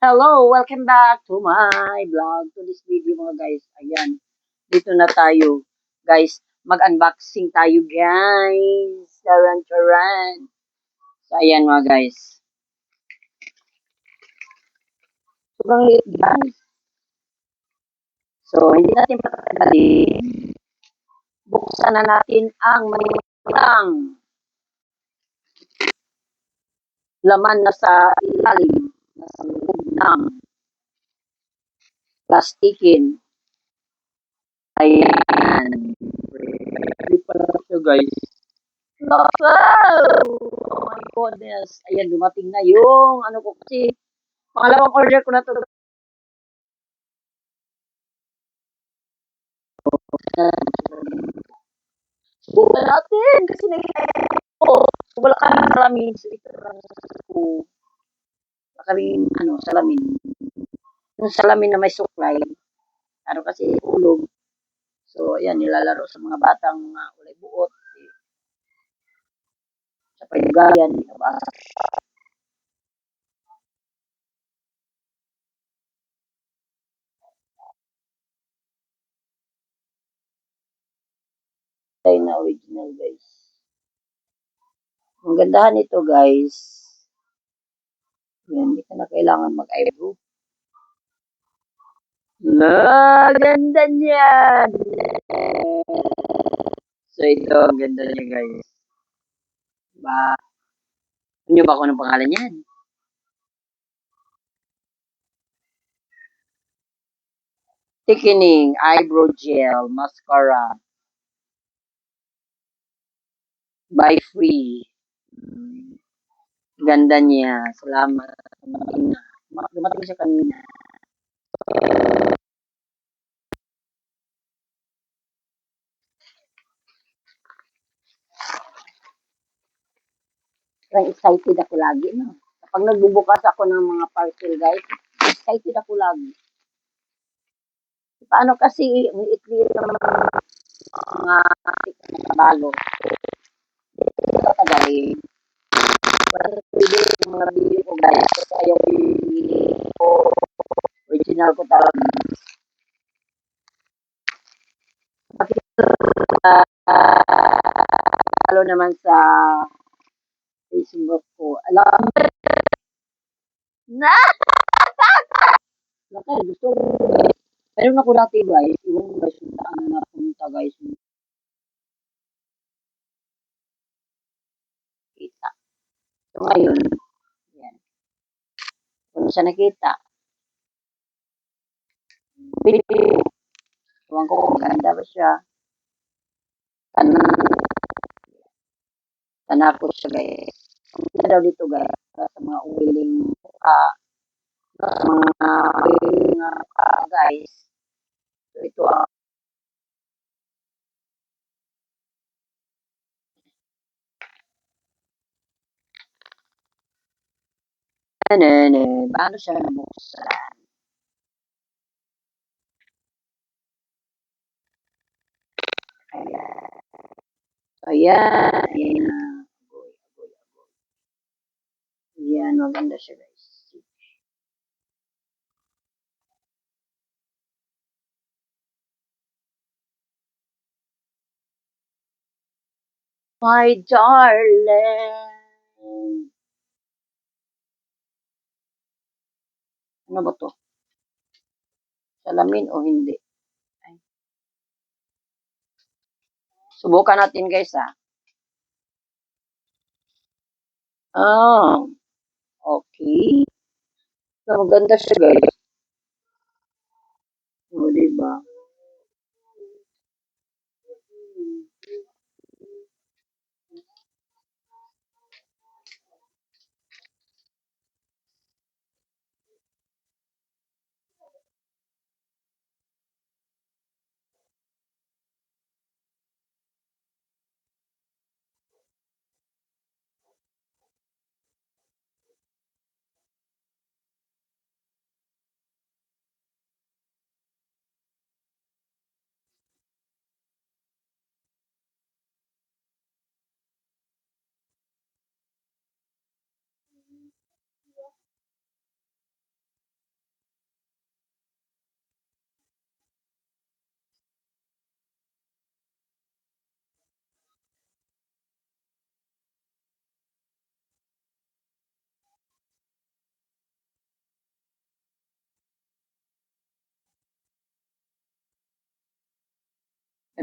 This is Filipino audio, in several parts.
Hello! Welcome back to my vlog. To this video mga guys. Ayan. Dito na tayo. Guys, mag-unboxing tayo guys. Charan. So ayan mga guys. Sobrang liit guys. So hindi natin patagalin. Buksan na natin ang mayroong laman na sa ilalim. Nasa loob ng plastikin. Ayan. Hindi pala ito guys. Wow! Oh my goodness. Ayan, dumating na yung ano ko kasi pangalawang order ko na to. Subukan natin kasi ko. Wala ka ng salamin. So, ito lang ko. Wala kaming salamin. Yung salamin na may suklay. Ano kasi ulog. So, ayan, nilalaro sa mga batang mga ulay buot. Sa payugayan. Nabasa tayo na original guys. Ang gandahan nito guys. Yan, hindi ka na kailangan mag-eyebrow. Ganda niyan! So, ito, ang ganda niya, guys. Diba? Alam niyo ba kung anong pangalan niyan? Thickening Eyebrow Gel Mascara by Free. Ganda niya. Salamat. Dumating siya kanina. Parang excited ako lagi, no? Kapag nagbubukas ako ng mga parcel, guys, excited ako lagi. Paano kasi i-clear ng mga balo? Hindi ka tagalin. Wala pwede yung mga bili ko, guys. Kasi ayaw bili ko. Original ko talaga. Kasi lalo naman sa Facebook ko. Alam na! Laki, gusto ko. Meron ako dati guys. Iwan ko guys yung daan na punta guys. Kita. So ngayon, yan. Kung siya nakita, iwan ko kung ganda ba siya. Tanako siya guys. Ang daw dito guys. Sa mga willing sa mga willing guys. So ito paano siya nabuksan? Ayan. Ayan. Ayan. Ayan. Maganda siya guys. My darling. Ano ba to? Salamin o hindi? Ay. Subukan natin guys ah. Ah, okay. So, maganda siya guys. O, diba?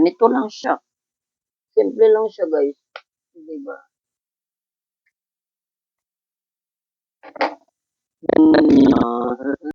Ganito lang siya. Simple lang siya, guys. Di ba? Ganyan.